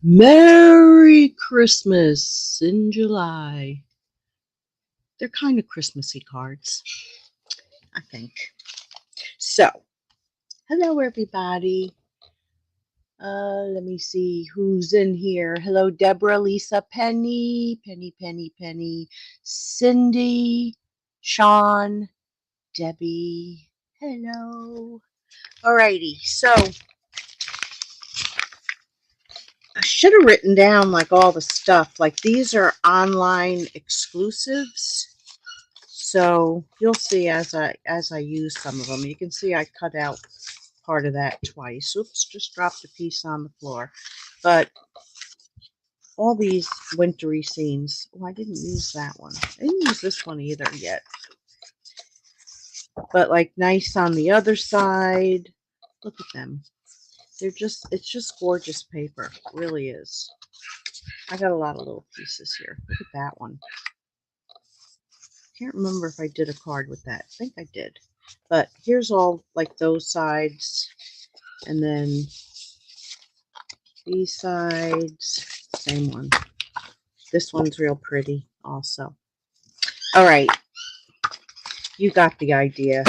Merry Christmas in July. They're kind of Christmassy cards, I think. So, hello everybody. Let me see who's in here. Hello, Deborah, Lisa, Penny, Penny, Cindy, Sean, Debbie. Hello. Alrighty, so I should have written down like all the stuff. Like these are online exclusives. So you'll see as I use some of them. You can see I cut out part of that twice. Oops, just dropped a piece on the floor. But all these wintry scenes. Oh, I didn't use that one. I didn't use this one either yet. But like nice on the other side. Look at them. It's just gorgeous paper. It really is. I got a lot of little pieces here. Look at that one. Can't remember if I did a card with that. I think I did. But here's all like those sides. And then these sides. Same one. This one's real pretty also. All right. You got the idea.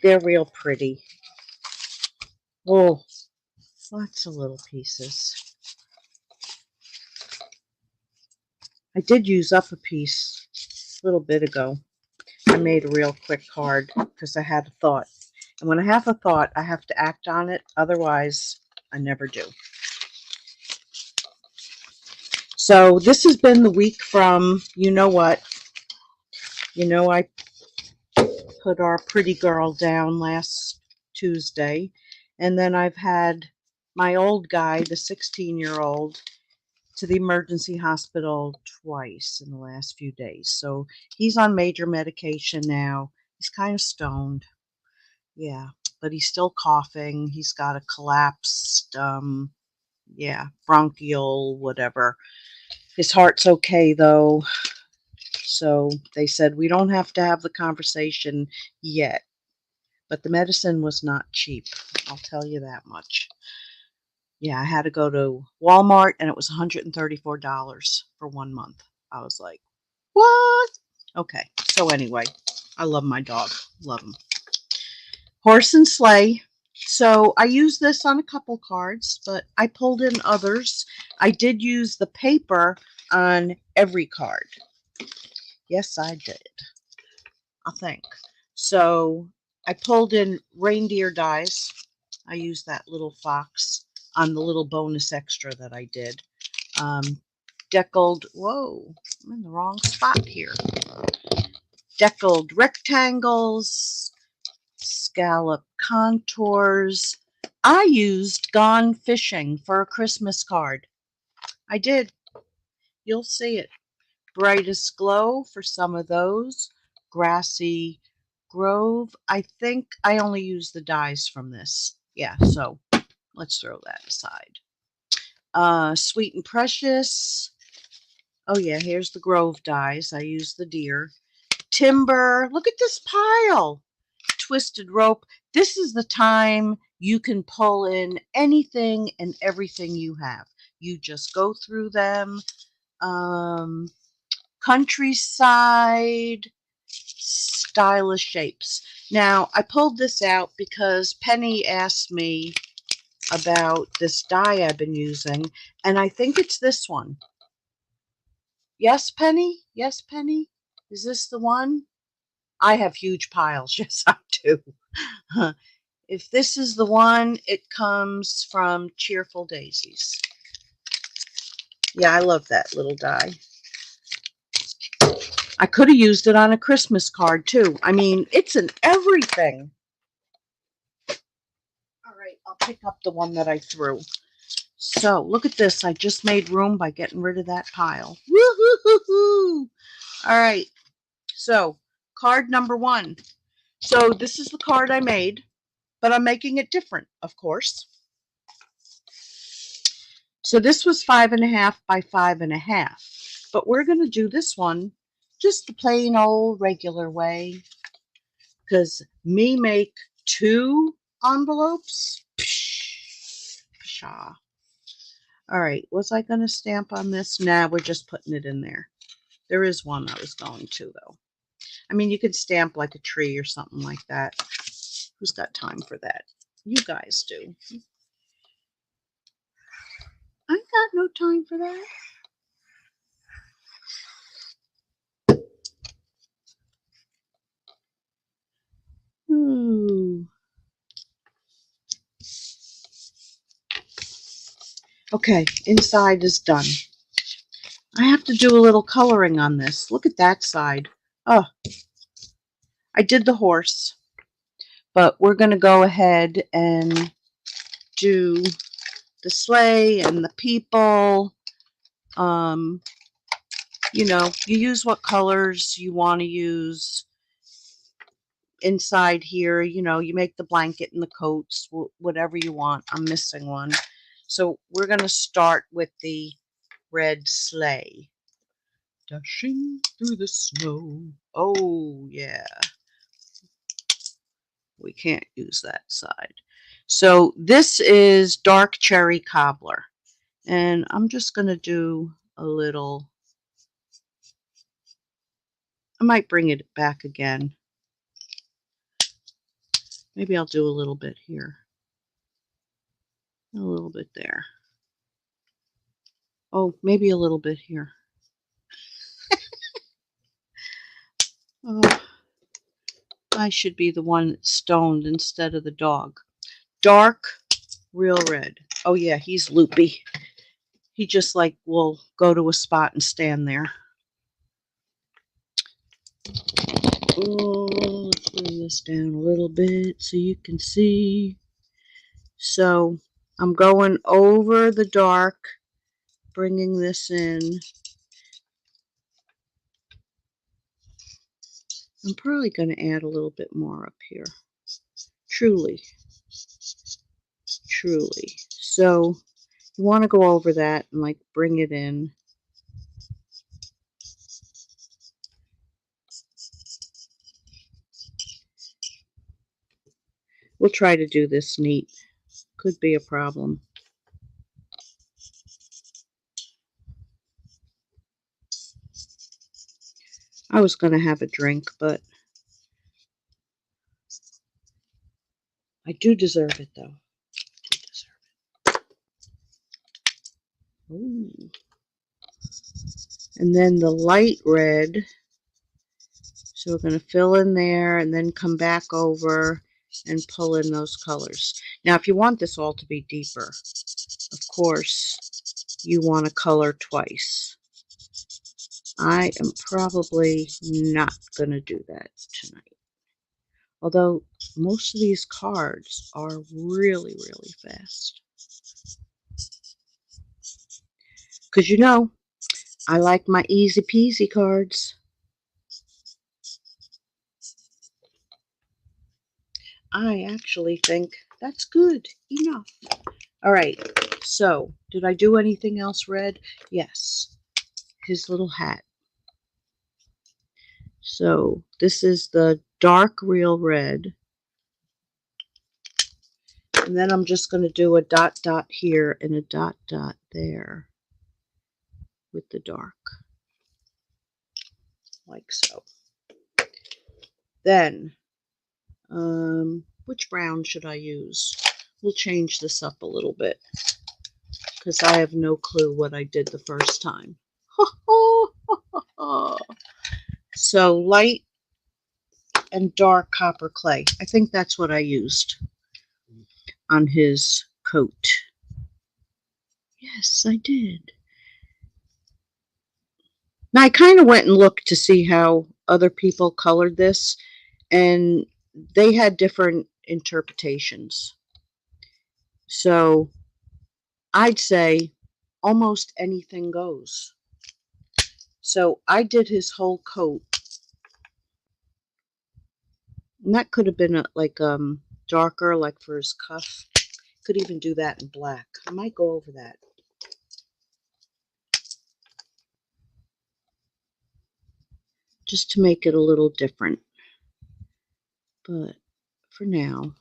They're real pretty. Oh, lots of little pieces. I did use up a piece a little bit ago. I made a real quick card because I had a thought. And when I have a thought, I have to act on it. Otherwise, I never do. So this has been the week from, you know what? You know, I put our pretty girl down last Tuesday. And then I've had my old guy, the 16-year-old, to the emergency hospital twice in the last few days. So he's on major medication now. He's kind of stoned. Yeah, but he's still coughing. He's got a collapsed, bronchial, whatever. His heart's okay, though. So they said we don't have to have the conversation yet. But the medicine was not cheap. I'll tell you that much. Yeah, I had to go to Walmart, and it was $134 for 1 month. I was like, what? Okay, so anyway, I love my dog. Love him. Horse and Sleigh. So I used this on a couple cards, but I pulled in others. I did use the paper on every card. Yes, I did. I think. So I pulled in reindeer dies. I used that little fox on the little bonus extra that I did. Deckled, whoa, I'm in the wrong spot here. Deckled rectangles, scallop contours. I used Gone Fishing for a Christmas card. I did. You'll see it. Brightest Glow for some of those. Grassy Grove. I think I only used the dies from this. Yeah, so let's throw that aside. Sweet and Precious. Oh yeah, here's the Grove dies. I used the deer. Timber. Look at this pile. Twisted Rope. This is the time you can pull in anything and everything you have. You just go through them. Countryside. Stylish Shapes. Now, I pulled this out because Penny asked me about this die I've been using, and I think it's this one. Yes, Penny? Yes, Penny? Is this the one? I have huge piles. Yes, I do. If this is the one, it comes from Cheerful Daisies. Yeah, I love that little die. I could have used it on a Christmas card, too. I mean, it's in everything. All right, I'll pick up the one that I threw. So, look at this. I just made room by getting rid of that pile. Woo-hoo-hoo-hoo! All right, so card number 1. So, this is the card I made, but I'm making it different, of course. So, this was 5.5 by 5.5, but we're going to do this one just the plain old regular way, because me make 2 envelopes. Pshaw. All right, was I going to stamp on this? Nah, we're just putting it in there. There is one I was going to, though. I mean, you could stamp like a tree or something like that. Who's got time for that? You guys do. I got no time for that. Ooh. Okay, inside is done. I have to do a little coloring on this. Look at that side. Oh, I did the horse, but we're going to go ahead and do the sleigh and the people. You know, you use what colors you want to use. Inside here, you know, you make the blanket and the coats, whatever you want. I'm missing one. So we're going to start with the red sleigh. Dashing through the snow. Oh, yeah. We can't use that side. So this is dark cherry cobbler. And I'm just going to do a little. I might bring it back again. Maybe I'll do a little bit here. A little bit there. Oh, maybe a little bit here. Oh, I should be the one that's stoned instead of the dog. Dark, real red. Oh yeah, he's loopy. He just like will go to a spot and stand there. Oh, let's bring this down a little bit so you can see. So I'm going over the dark, bringing this in. I'm probably going to add a little bit more up here. Truly. So you want to go over that and like bring it in. We'll try to do this neat. Could be a problem. I was going to have a drink, but I do deserve it, though. Ooh. And then the light red. So we're going to fill in there and then come back over and pull in those colors. Now, if you want this all to be deeper, of course, you want to color twice. I am probably not going to do that tonight. Although most of these cards are really, really fast. Because you know, I like my easy peasy cards. I actually think that's good enough. All right, so did I do anything else red? Yes, his little hat. So this is the dark real red. And then I'm just going to do a dot dot here and a dot dot there with the dark. Like so. Then, which brown should I use? We'll change this up a little bit because I have no clue what I did the first time. So light and dark copper clay. I think that's what I used on his coat. Yes, I did. Now I kind of went and looked to see how other people colored this, and they had different interpretations. So I'd say almost anything goes. So I did his whole coat. And that could have been like darker, like for his cuff. Could even do that in black. I might go over that. Just to make it a little different. But for now,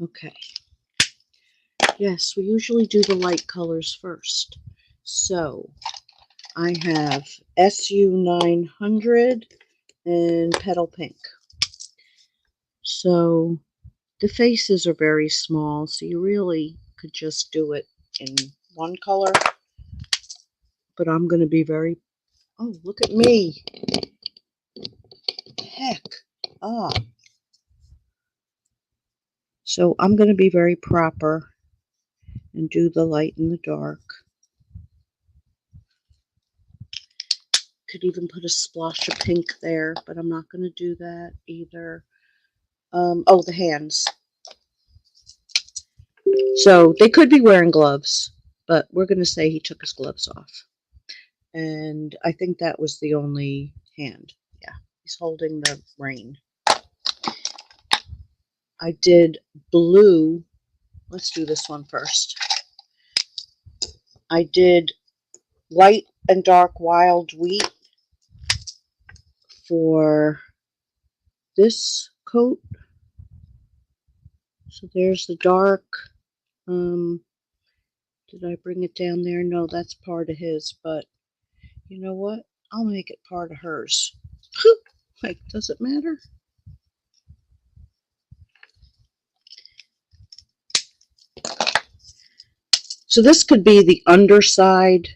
Okay. Yes, we usually do the light colors first. So I have SU900 and Petal Pink. So the faces are very small, so you really could just do it in one color. But I'm going to be very... Oh, look at me. Heck. Ah. So I'm going to be very proper and do the light and the dark. Could even put a splash of pink there, but I'm not going to do that either. Oh, the hands. So they could be wearing gloves, but we're going to say he took his gloves off. And I think that was the only hand. Yeah, he's holding the rein. I did blue. Let's do this one first. I did light and dark wild wheat for this coat. So there's the dark. Did I bring it down there? No, that's part of his, but you know what? I'll make it part of hers. Like, does it matter? So this could be the underside.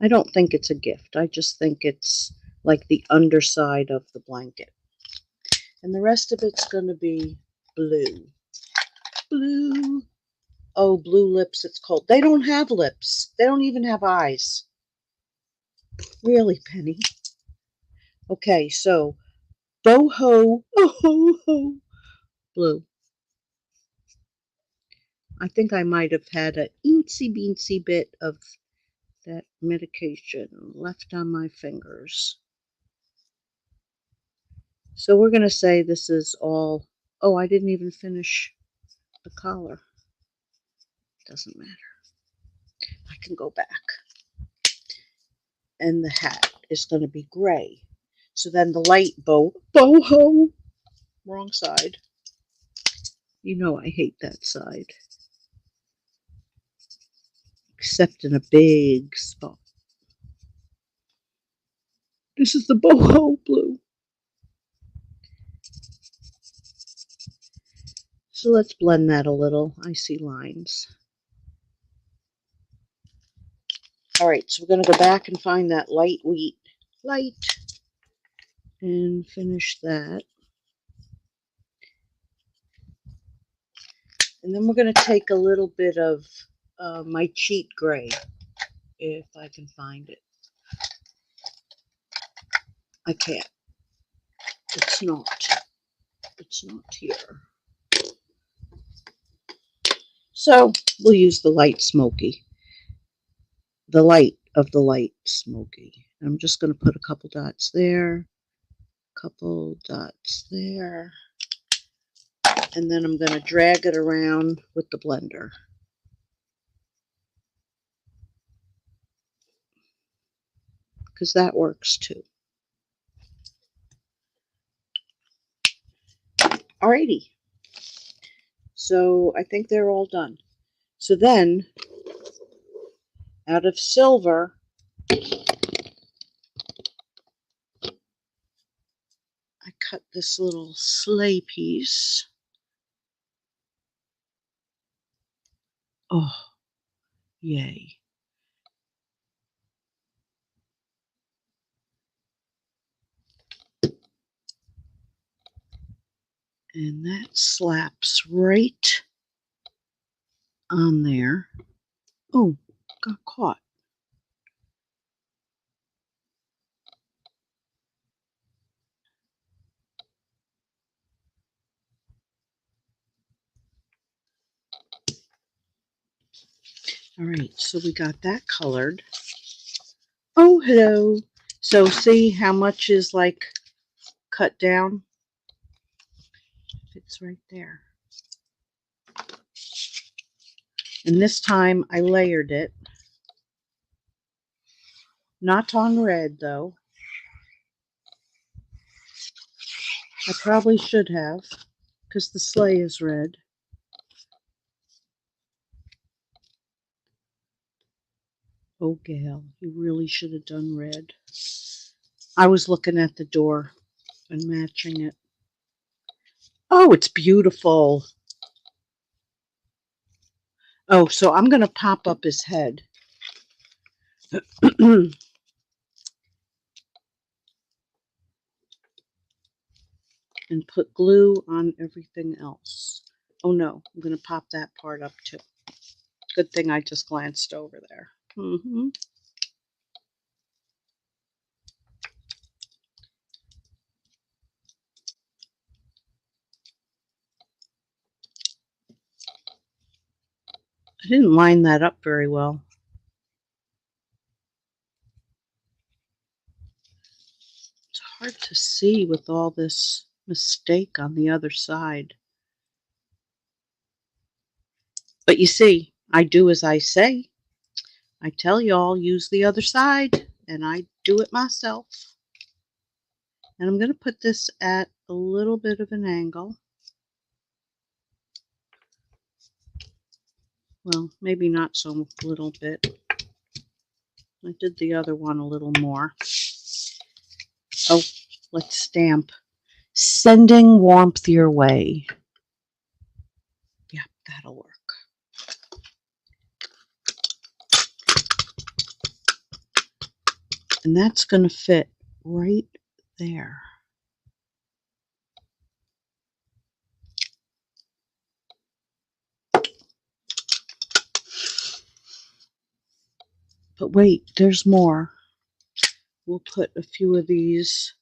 I don't think it's a gift. I just think it's like the underside of the blanket. And the rest of it's going to be blue. Blue. Oh, blue lips, it's cold. They don't have lips. They don't even have eyes. Really, Penny? Okay, so boho, oh, blue. I think I might have had a eensy beensy bit of that medication left on my fingers. So we're going to say this is all... Oh, I didn't even finish the collar. Doesn't matter. I can go back. And the hat is going to be gray. So then the light boho, wrong side. You know I hate that side. Except in a big spot. This is the boho blue. So let's blend that a little. I see lines. Alright, so we're going to go back and find that light wheat. Light. And finish that. And then we're going to take a little bit of my cheat gray, if I can find it. I can't. It's not here. So we'll use the light smoky. The light of the light smoky. I'm just going to put a couple dots there. Couple dots there. And then I'm going to drag it around with the blender. Because that works too. Alrighty. So I think they're all done. So then, out of silver, I cut this little sleigh piece. Oh, yay. And that slaps right on there. Oh, got caught. All right, so we got that colored. Oh, hello. So see how much is like cut down? It's right there. And this time I layered it. Not on red though. I probably should have, because the sleigh is red. Oh, Gail, you really should have done red. I was looking at the door and matching it. Oh, it's beautiful. Oh, so I'm going to pop up his head. And put glue on everything else. Oh no, I'm going to pop that part up too. Good thing I just glanced over there. I didn't line that up very well. It's hard to see with all this mistake on the other side. But you see, I do as I say. I tell y'all, use the other side, and I do it myself. And I'm going to put this at a little bit of an angle. Well, maybe not so little bit. I did the other one a little more. Oh, let's stamp. Sending warmth your way. Yeah, that'll work. And that's going to fit right there. But wait, there's more. We'll put a few of these.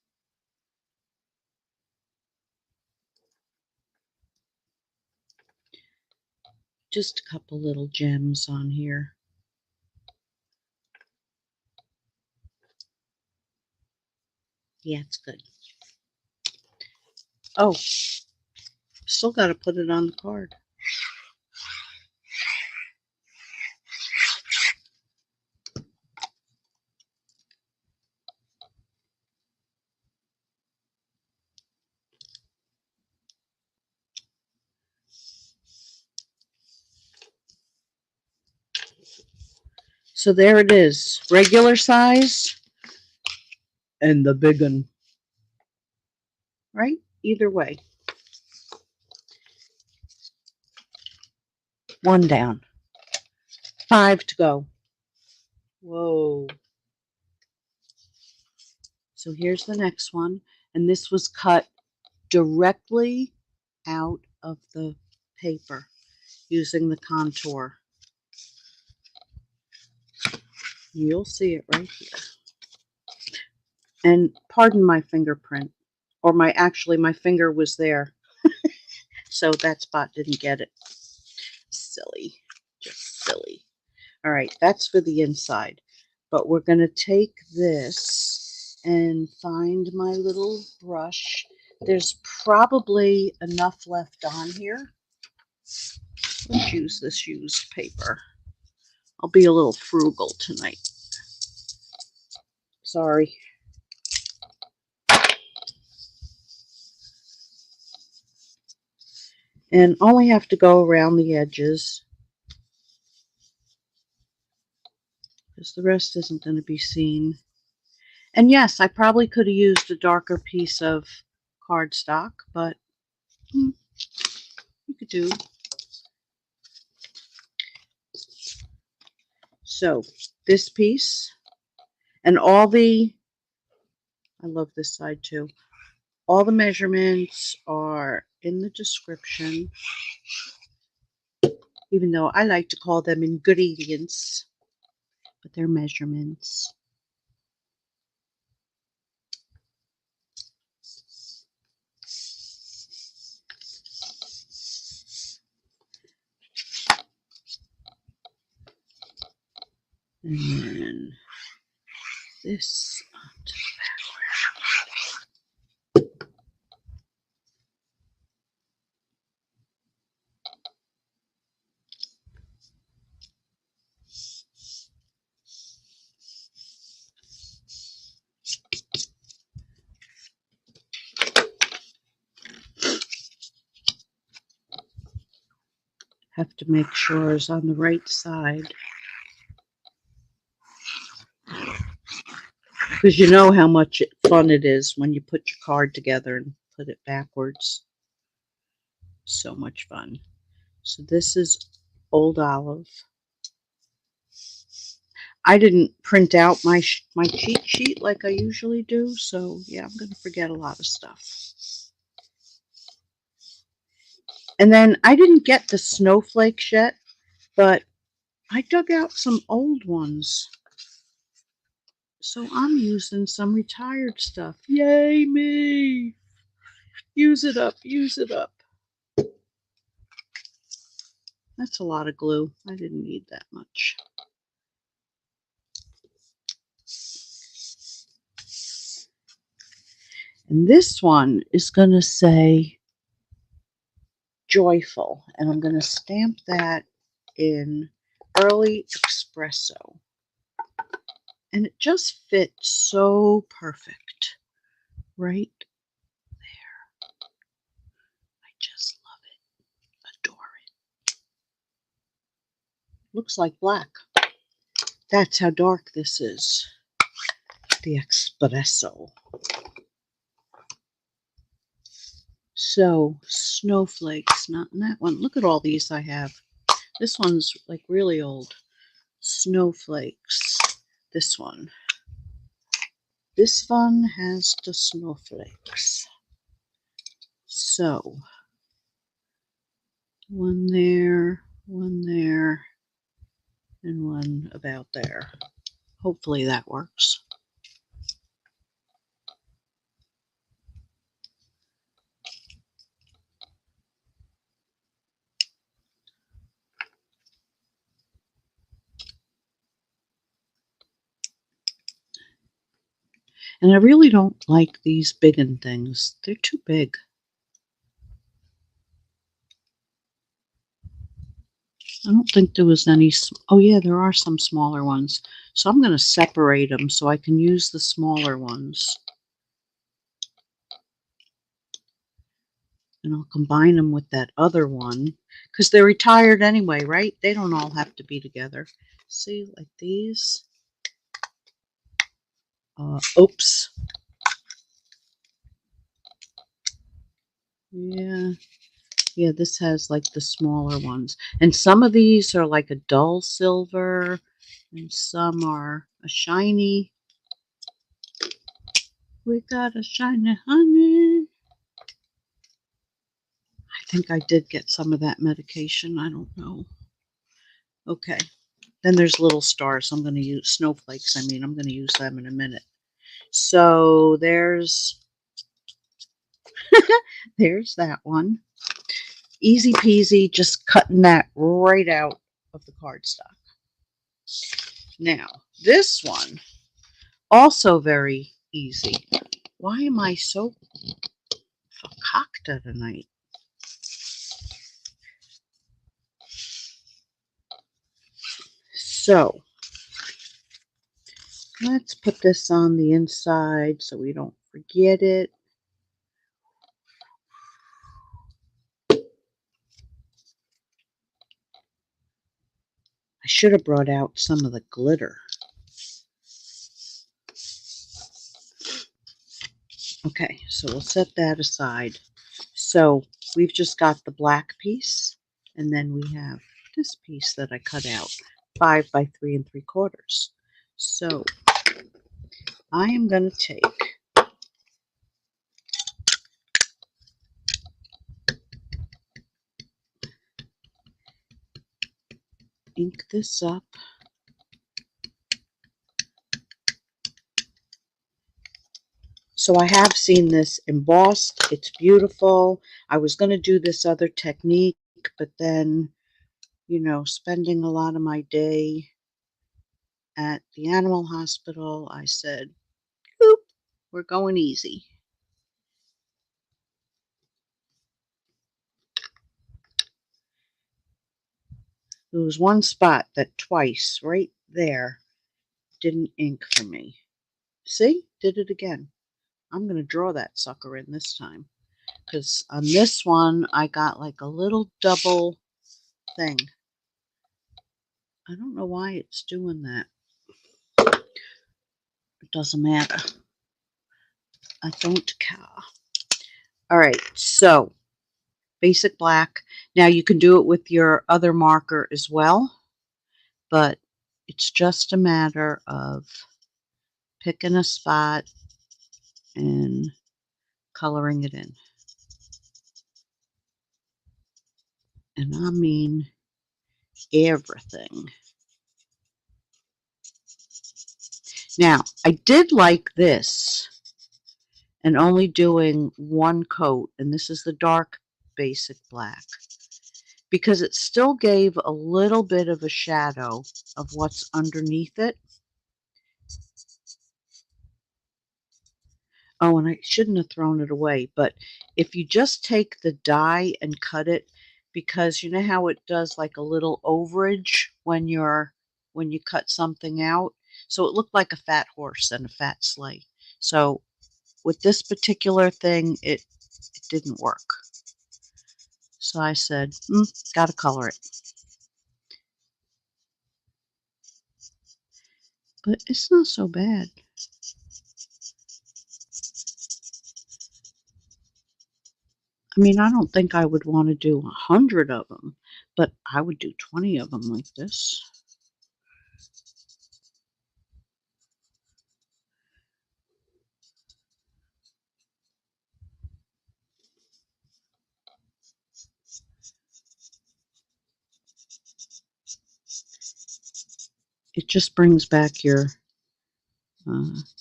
Just a couple little gems on here. Yeah, it's good. Oh, still got to put it on the card. So there it is. Regular size and the big one. Right? Either way. One down. 5 to go. Whoa. So here's the next one. And this was cut directly out of the paper using the contour. You'll see it right here. And pardon my fingerprint. Or my finger was there. So that spot didn't get it. Silly. Just silly. All right, that's for the inside. But we're going to take this and find my little brush. There's probably enough left on here. Let's use this used paper. I'll be a little frugal tonight. Sorry. And only have to go around the edges, because the rest isn't going to be seen. And yes, I probably could have used a darker piece of cardstock, but you could do. So this piece and all the, I love this side too. All the measurements are in the description, even though I like to call them ingredients, but they're measurements. And then this onto the background. Have to make sure it's on the right side. Because you know how much fun it is when you put your card together and put it backwards. So much fun. So this is Old Olive. I didn't print out my cheat sheet like I usually do, so yeah, I'm going to forget a lot of stuff. And then I didn't get the snowflakes yet, but I dug out some old ones. So I'm using some retired stuff. Yay me! Use it up, use it up. That's a lot of glue. I didn't need that much. And this one is going to say joyful. And I'm going to stamp that in Early Expresso. And it just fits so perfect right there. I just love it. Adore it. Looks like black. That's how dark this is. The Expresso. So, snowflakes, not in that one. Look at all these I have. This one's like really old. Snowflakes. This one. This one has the snowflakes. So, one there, and one about there. Hopefully that works. And I really don't like these biggin things. They're too big. I don't think there was any. Oh yeah, there are some smaller ones. So I'm going to separate them so I can use the smaller ones. And I'll combine them with that other one. Because they're retired anyway, right? They don't all have to be together. See, like these. Oops. Yeah, this has like the smaller ones. And some of these are like a dull silver, and some are a shiny. We got a shiny honey. I think I did get some of that medication. I don't know. Okay. Then there's little stars. I'm going to use snowflakes. I'm going to use them in a minute. So there's there's that one. Easy peasy, just cutting that right out of the cardstock. Now, this one, also very easy. Why am I so fakakta tonight? So, let's put this on the inside so we don't forget it. I should have brought out some of the glitter. Okay, so we'll set that aside. So we've just got the black piece, and then we have this piece that I cut out, 5 by 3 3/4. So I am going to take ink this up. So I have seen this embossed. It's beautiful. I was going to do this other technique, but then, you know, spending a lot of my day at the animal hospital, I said, oop, we're going easy. There was one spot that twice, right there, didn't ink for me. See? Did it again. I'm going to draw that sucker in this time. Because on this one, I got like a little double thing. I don't know why it's doing that. It doesn't matter. I don't care. All right, so basic black. Now you can do it with your other marker as well, but it's just a matter of picking a spot and coloring it in. And I mean everything. Now, I did like this and only doing one coat, and this is the dark basic black, because it still gave a little bit of a shadow of what's underneath it. Oh, and I shouldn't have thrown it away, but if you just take the die and cut it, because you know how it does like a little overage when you cut something out? So it looked like a fat horse and a fat sleigh. So with this particular thing, it didn't work. So I said, gotta color it. But it's not so bad. I mean, I don't think I would want to do 100 of them, but I would do 20 of them like this. It just brings back your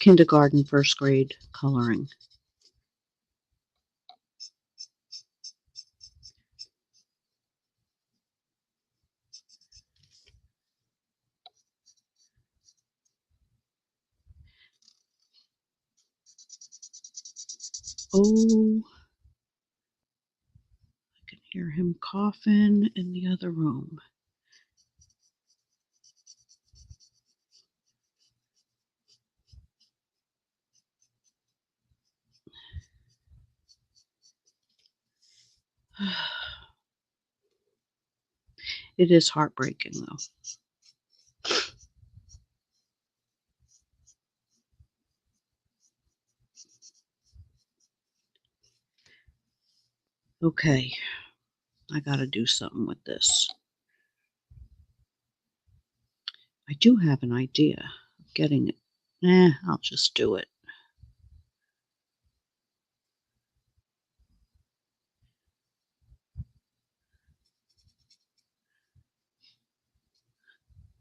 kindergarten, first grade coloring. Oh, I can hear him coughing in the other room. It is heartbreaking, though. Okay, I gotta do something with this. I do have an idea of getting it. I'll just do it.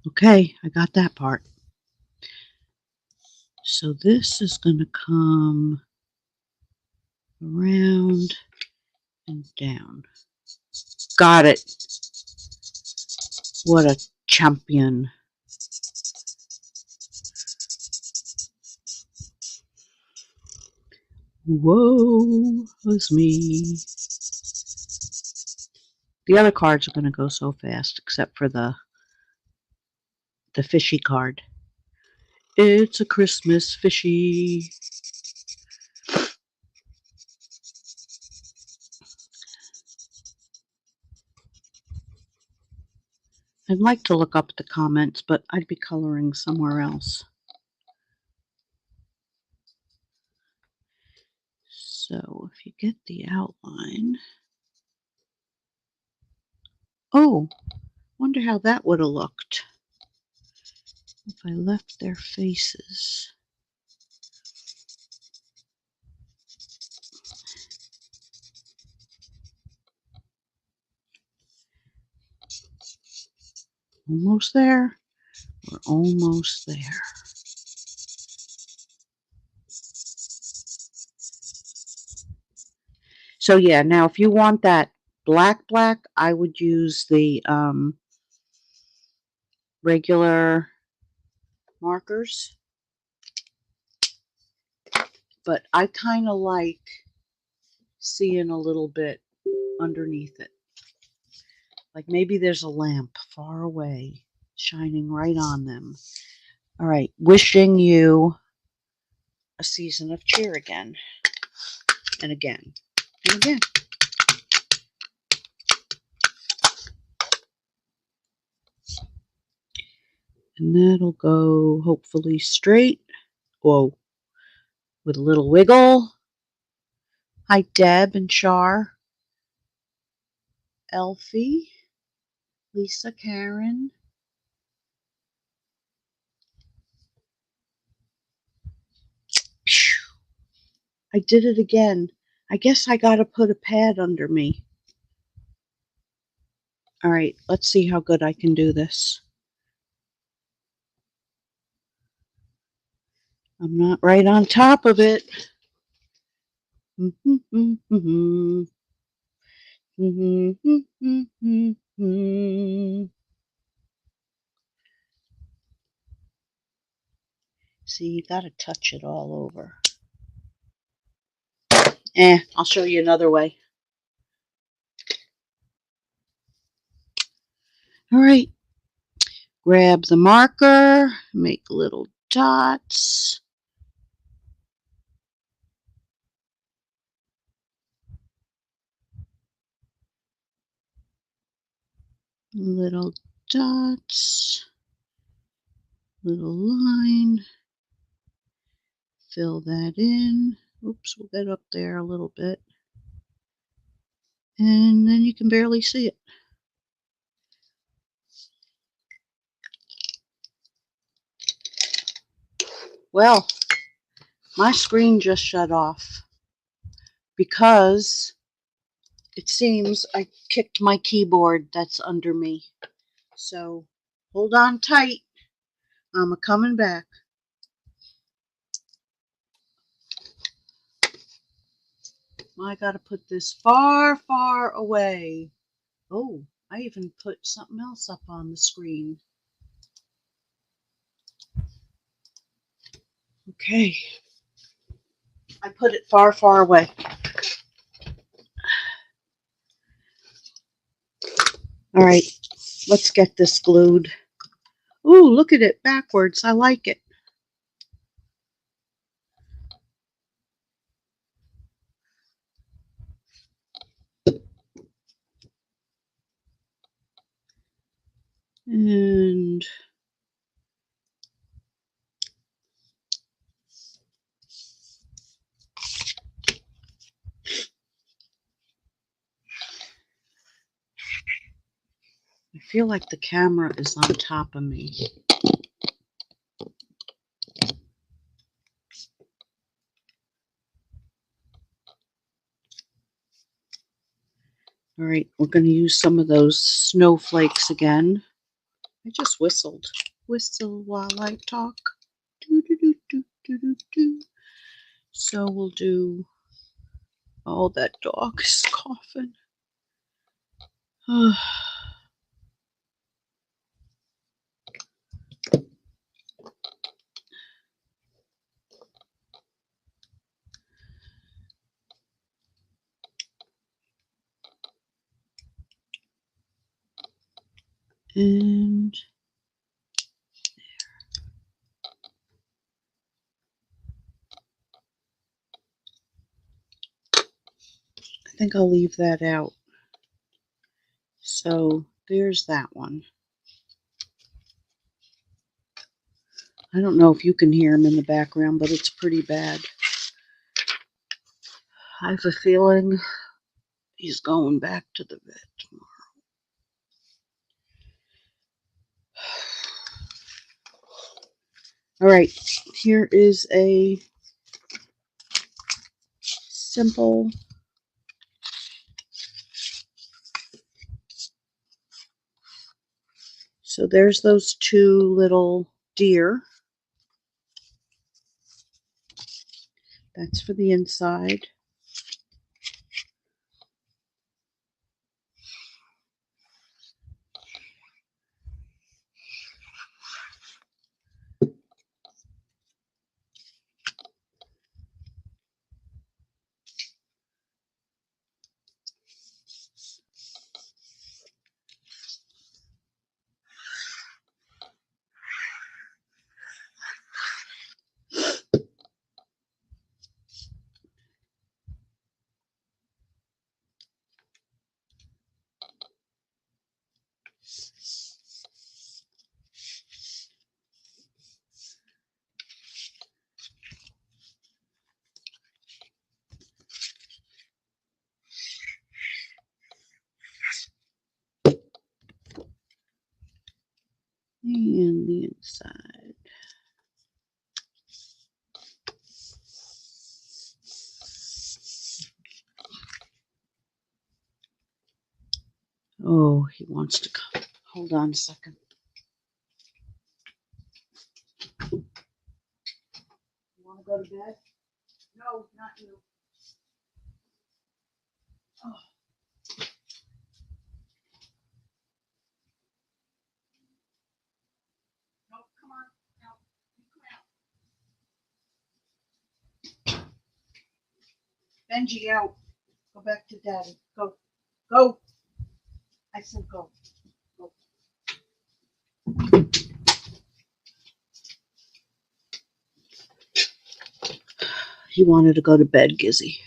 Okay, I got that part. So this is going to come around and down. Got it. What a champion. Whoa, was me. The other cards are going to go so fast, except for the fishy card. It's a Christmas fishy. I'd like to look up the comments, but I'd be coloring somewhere else. So if you get the outline. Oh, wonder how that would have looked if I left their faces. Almost there. We're almost there. So yeah, now if you want that black, I would use the regular markers. But I kind of like seeing a little bit underneath it. Like maybe there's a lamp far away shining right on them. All right, wishing you a season of cheer again and again and again. And that'll go hopefully straight Whoa. With a little wiggle. Hi, Deb and Char. Elfie. Lisa, Karen. I did it again. I guess I gotta put a pad under me. All right, let's see how good I can do this. I'm not right on top of it. See, you gotta touch it all over. I'll show you another way. All right, grab the marker, make little dots. Little dots, little line, fill that in. Oops, we'll get up there a little bit. And then you can barely see it. Well, my screen just shut off because it seems I kicked my keyboard that's under me. So hold on tight. I'm coming back. I gotta put this far, far away. Oh, I even put something else up on the screen. Okay. I put it far, far away. All right, let's get this glued. Ooh, look at it backwards. I like it. And I feel like the camera is on top of me. All right, we're going to use some of those snowflakes again. I just whistled. Whistle while I talk. Do, do, do, do, do, do, do. So we'll do... Oh, that dog is coughing. And I think I'll leave that out. So there's that one. I don't know if you can hear him in the background, but it's pretty bad. I have a feeling he's going back to the vet tomorrow. All right, here is a simple so there's those two little deer. That's for the inside. Oh, he wants to come. Hold on a second. You want to go to bed? No, not you. Oh. No, come on. No, come out. Benji, out. Go back to Daddy. Go. Go. I said go. Go. He wanted to go to bed, Gizzy.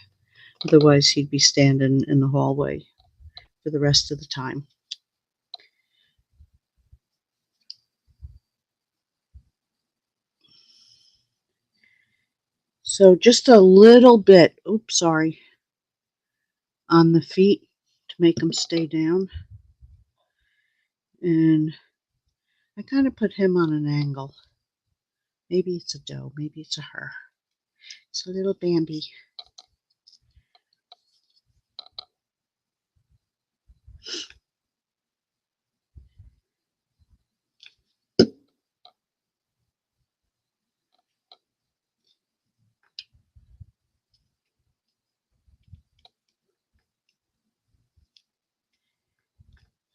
Otherwise, he'd be standing in the hallway for the rest of the time. So just a little bit, oops, sorry, on the feet to make them stay down. And I kind of put him on an angle. Maybe it's a doe, maybe it's a her. It's a little Bambi.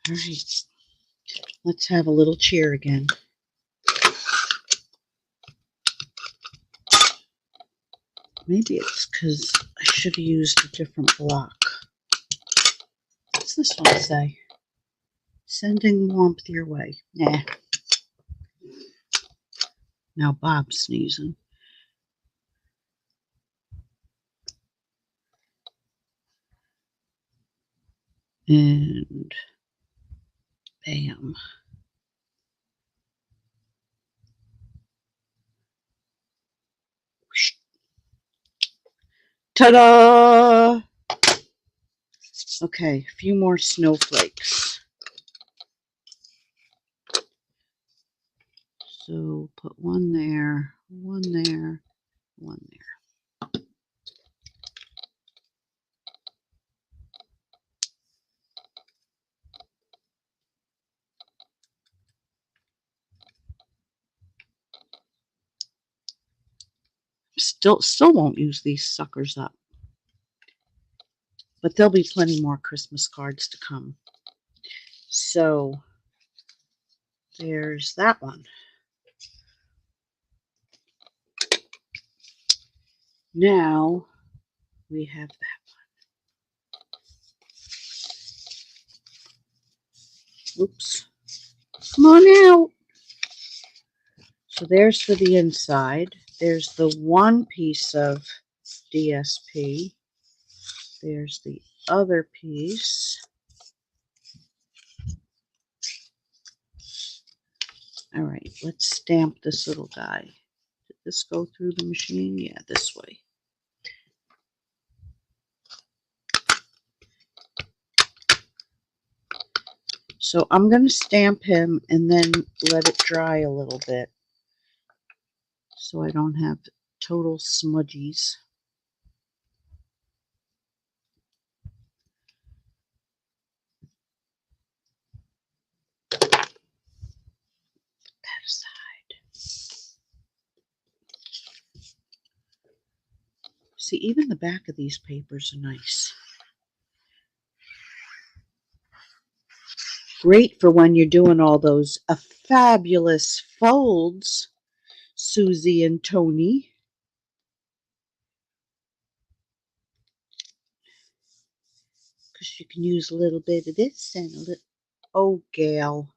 All right, let's have a little cheer again. Maybe it's because I should have used a different block. What's this one say? Sending warmth your way. Nah. Now Bob's sneezing. And bam. Ta-da! Okay, a few more snowflakes. So put one there, one there, one there. Still won't use these suckers up. But there'll be plenty more Christmas cards to come. So there's that one. Now we have that one. Oops. Come on out. So there's for the inside. There's the one piece of DSP. There's the other piece. All right, let's stamp this little guy. Did this go through the machine? Yeah, this way. So I'm going to stamp him and then let it dry a little bit so I don't have total smudgies. That aside. See, even the back of these papers are nice. Great for when you're doing all those fabulous folds, Susie and Tony. Because you can use a little bit of this and a little... Oh, Gail.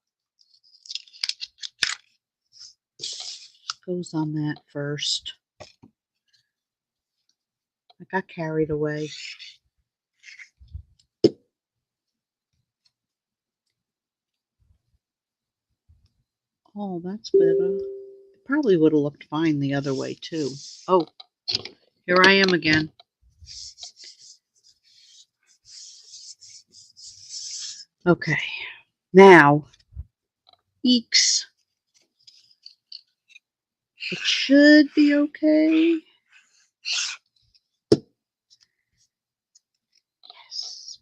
Goes on that first. I got carried away. Oh, that's better. It probably would have looked fine the other way, too. Oh, here I am again. Okay, now, eeks. It should be okay. Yes.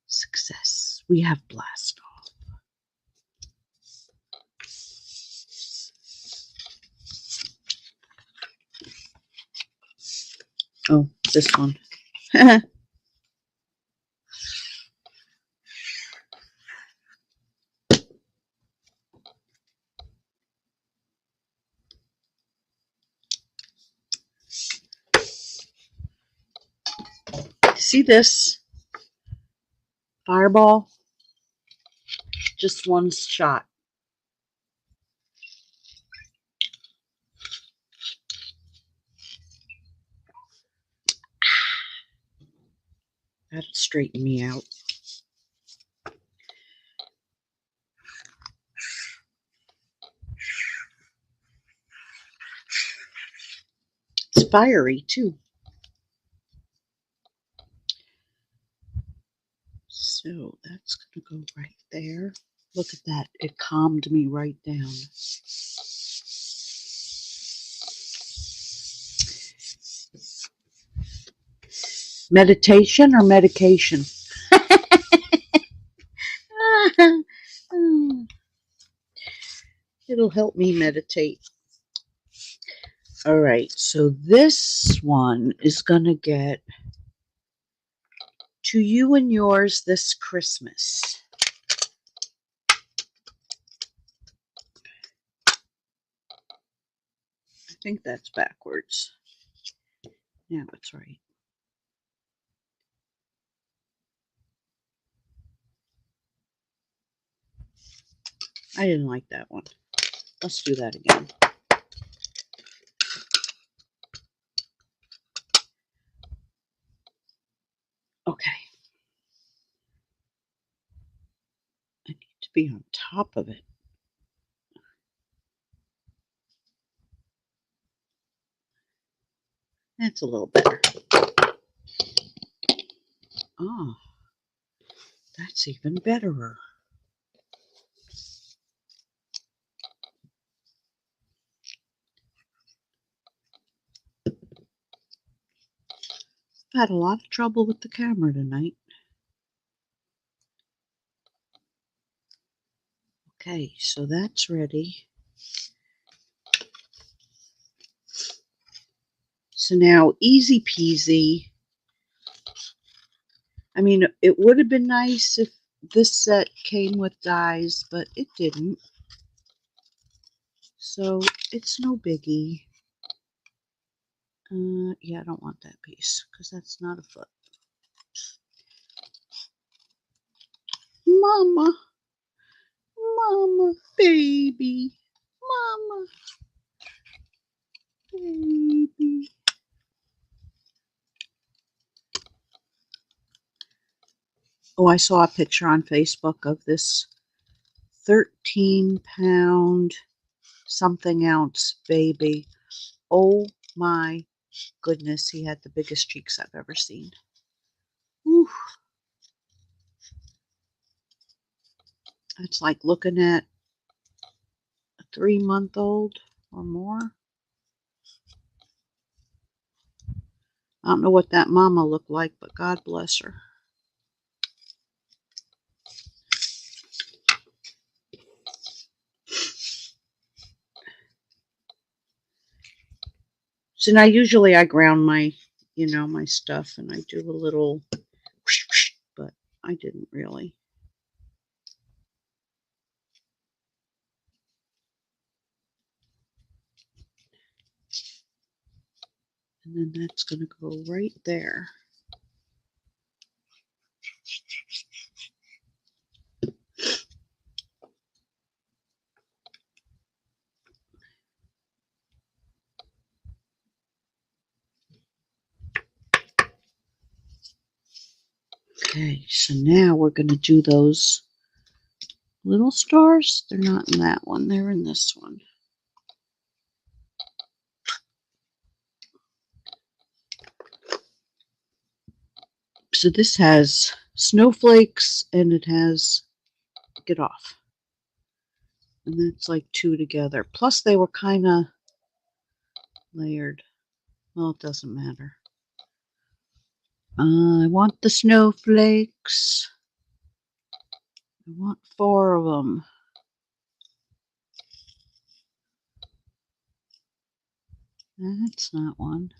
Success. we have blast off. Oh, this one. See this fireball? Just one shot. That'd straighten me out. It's fiery too. So that's going to go right there. Look at that. It calmed me right down. Meditation or medication? It'll help me meditate. All right, so this one is going to get to you and yours this Christmas. I think that's backwards. Yeah, it's right. I didn't like that one. Let's do that again. Okay. I need to be on top of it. That's a little better. Oh, that's even betterer. I've had a lot of trouble with the camera tonight. Okay, so that's ready. So now, easy peasy. I mean, it would have been nice if this set came with dies, but it didn't. So it's no biggie. Yeah, I don't want that piece because that's not a foot. Mama, mama, baby, mama, baby. Oh, I saw a picture on Facebook of this 13-pound something ounce baby. Oh my goodness, he had the biggest cheeks I've ever seen. Whew. It's like looking at a 3-month-old or more. I don't know what that mama looked like, but God bless her. So now usually I ground my, my stuff and I do a little, but I didn't really. And then that's going to go right there. Okay, so now we're going to do those little stars. They're not in that one. They're in this one. So this has snowflakes and it has get off. And that's like 2 together. Plus they were kind of layered. Well, it doesn't matter. I want the snowflakes. I want 4 of them. That's not one.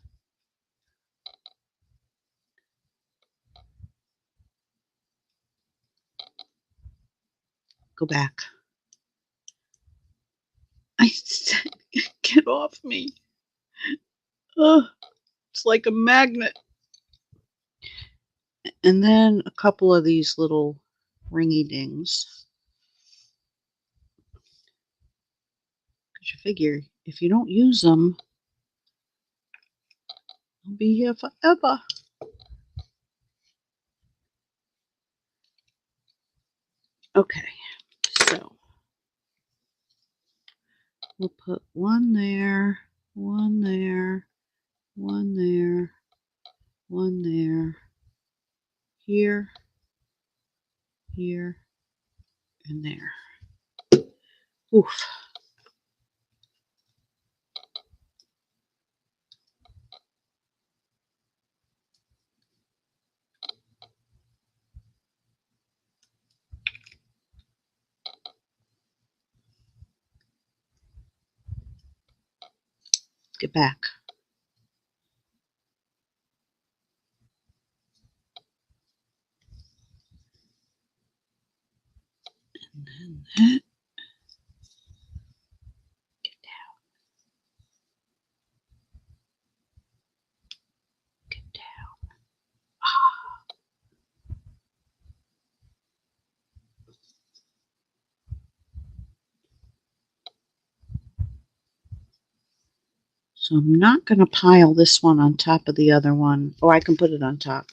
Go back. I said, get off me. Ugh, it's like a magnet. And then a couple of these little ringy dings. Because you figure if you don't use them, they'll be here forever. Okay, so we'll put one there, one there, one there, one there, here, here, and there. Oof. Get back. And then that. Get down. Get down. So I'm not going to pile this one on top of the other one. Oh, I can put it on top.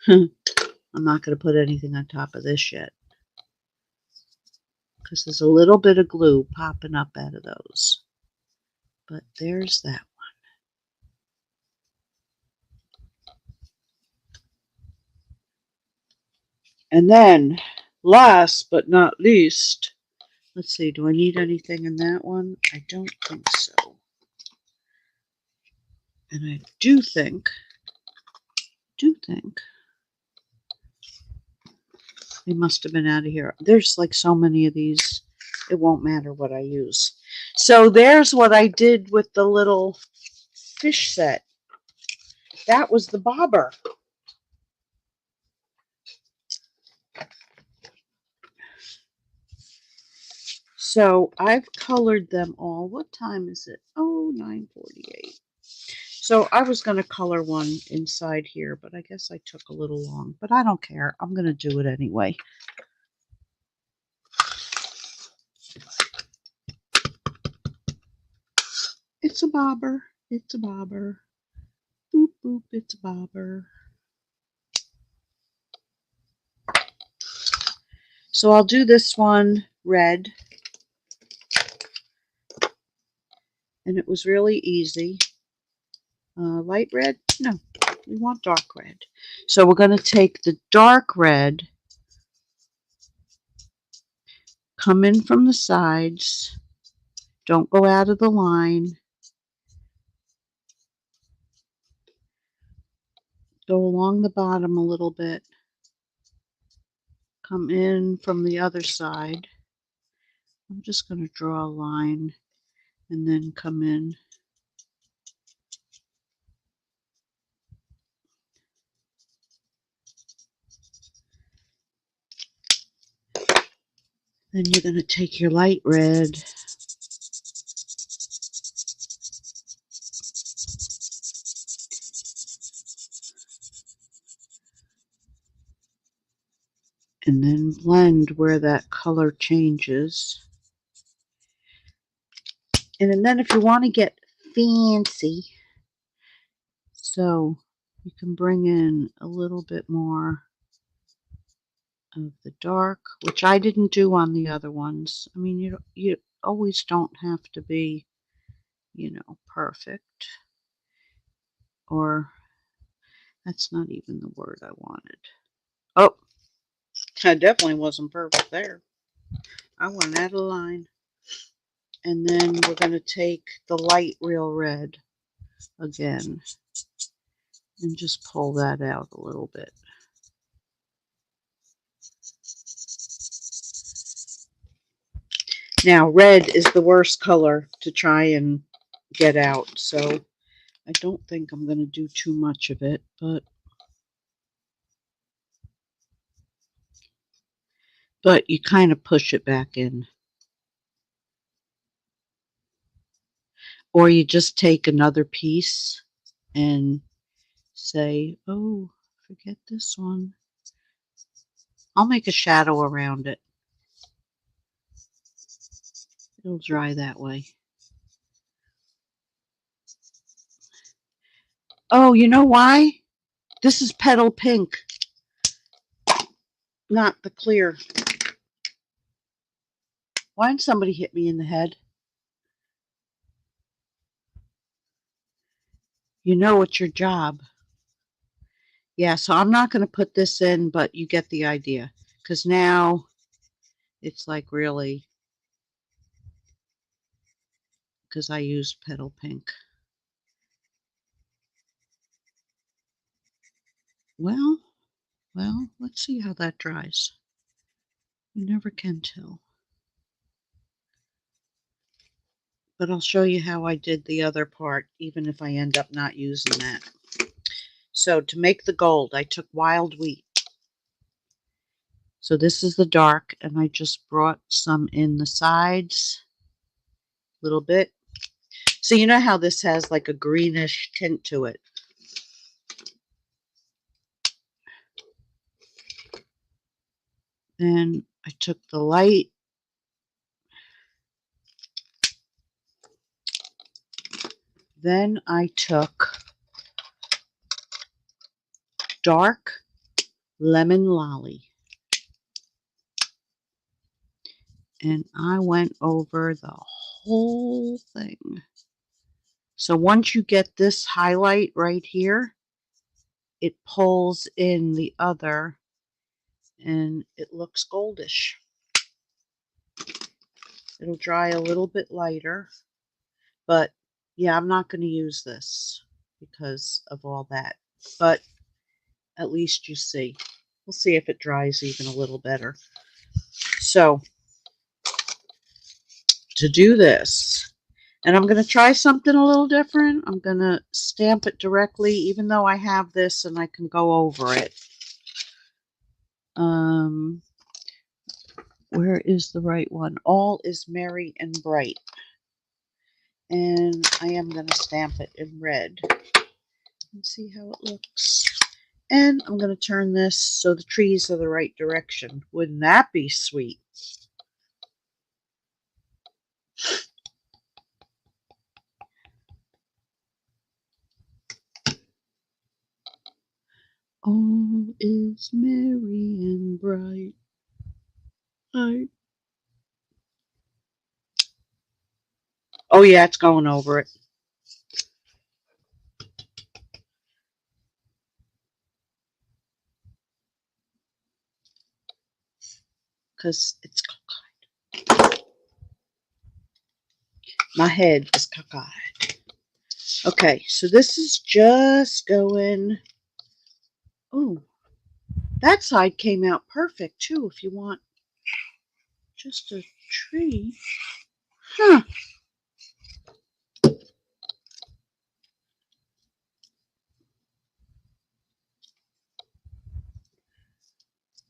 I'm not going to put anything on top of this yet. Because there's a little bit of glue popping up out of those. But there's that one. And then, last but not least, let's see, do I need anything in that one? I don't think so. And I do think they must have been out of here. There's like so many of these, it won't matter what I use. So there's what I did with the little fish set. That was the bobber. So I've colored them all. What time is it? Oh, 9:48. So I was going to color one inside here, but I guess I took a little long. But I don't care. I'm going to do it anyway. It's a bobber. It's a bobber. Boop, boop, it's a bobber. So I'll do this one red. And it was really easy. Light red? No, we want dark red. So we're going to take the dark red, come in from the sides, don't go out of the line, go along the bottom a little bit, come in from the other side. I'm just going to draw a line and then come in. Then you're going to take your light red and then blend where that color changes. And then if you want to get fancy, so you can bring in a little bit more of the dark, which I didn't do on the other ones. I mean, you always don't have to be, perfect. Or that's not even the word I wanted. Oh, I definitely wasn't perfect there. I went out of line. And then we're going to take the light real red again and just pull that out a little bit. Now, red is the worst color to try and get out, so I don't think I'm going to do too much of it, but you kind of push it back in. Or you just take another piece and say, oh, forget this one. I'll make a shadow around it. It'll dry that way. Oh, you know why? This is petal pink, not the clear. Why did somebody hit me in the head? You know it's your job. Yeah, so I'm not going to put this in, but you get the idea. Because now it's like really, because I used petal pink. Well, let's see how that dries. You never can tell. But I'll show you how I did the other part, even if I end up not using that. So to make the gold, I took wild wheat. So this is the dark, and I just brought some in the sides, a little bit. So you know how this has like a greenish tint to it. Then I took the light. Then I took dark lemon lolly. And I went over the whole thing. So once you get this highlight right here, it pulls in the other and it looks goldish. It'll dry a little bit lighter, but yeah, I'm not going to use this because of all that. But at least you see. We'll see if it dries even a little better. So to do this, and I'm going to try something a little different. I'm going to stamp it directly, even though I have this and I can go over it. Where is the right one? All is merry and bright. And I am going to stamp it in red. And see how it looks. And I'm going to turn this so the trees are the right direction. Wouldn't that be sweet? All is merry and bright. Oh yeah, it's going over it. Because it's cockeyed. My head is cockeyed. Okay, so this is just going... Oh, that side came out perfect too if you want just a tree. Huh.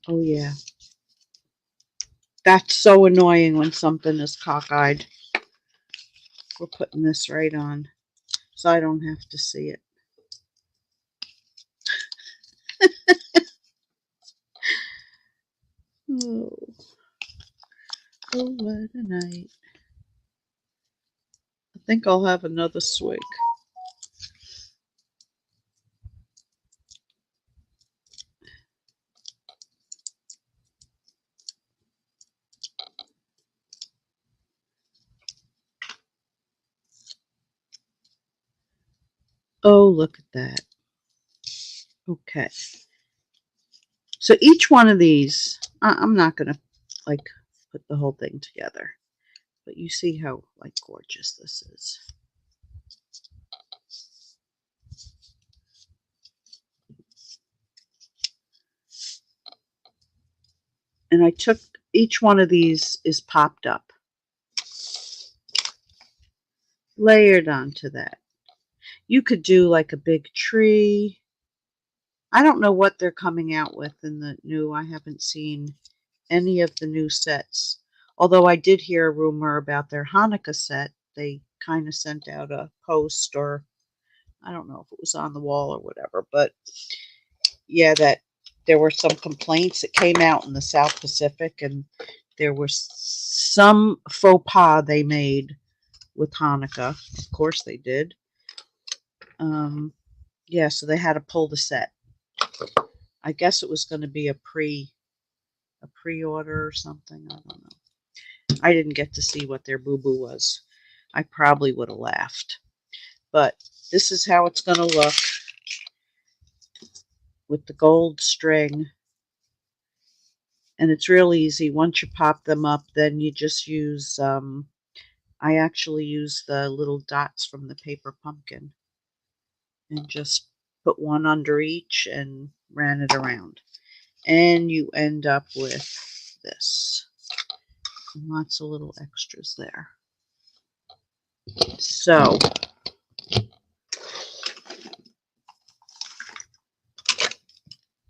Oh yeah. That's so annoying when something is cockeyed. We're putting this right on so I don't have to see it. Oh, what a night. I think I'll have another swig. Oh, look at that. Okay. So each one of these, I'm not going to like put the whole thing together, but you see how like gorgeous this is. And I took, each one of these is popped up. layered onto that. You could do like a big tree. I don't know what they're coming out with in the new. I haven't seen any of the new sets. Although I did hear a rumor about their Hanukkah set. They kind of sent out a post, or I don't know if it was on the wall or whatever, but yeah, that there were some complaints that came out in the South Pacific, and there was some faux pas they made with Hanukkah. Of course they did. Yeah, so they had to pull the set. I guess it was going to be a pre-order or something. I don't know. I didn't get to see what their boo-boo was. I probably would have laughed. But this is how it's going to look with the gold string. And it's real easy. Once you pop them up, then you just use, I actually use the little dots from the paper pumpkin and just put one under each and ran it around. And you end up with this. And lots of little extras there. So,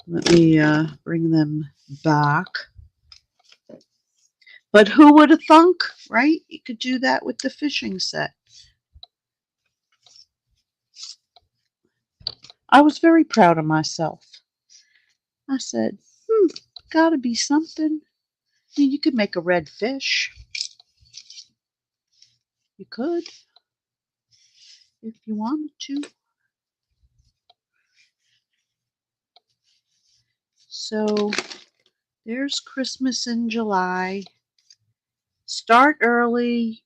let me bring them back. But who would have thunk, right? You could do that with the fishing set. I was very proud of myself. I said, gotta be something. I mean, you could make a red fish. You could, if you wanted to. So, there's Christmas in July. Start early,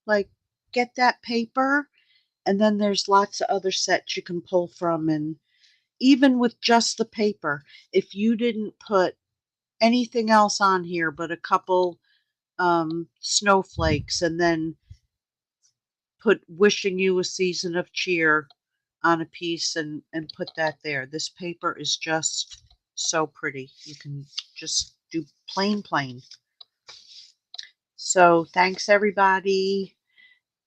like get that paper, and then there's lots of other sets you can pull from. And even with just the paper, if you didn't put anything else on here but a couple snowflakes, and then put wishing you a season of cheer on a piece, and put that there. This paper is just so pretty. You can just do plain. So thanks everybody.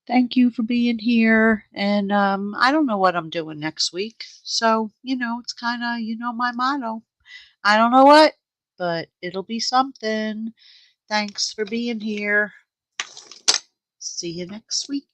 Thank you for being here. And I don't know what I'm doing next week. So, it's kind of, my motto. I don't know what, but it'll be something. Thanks for being here. See you next week.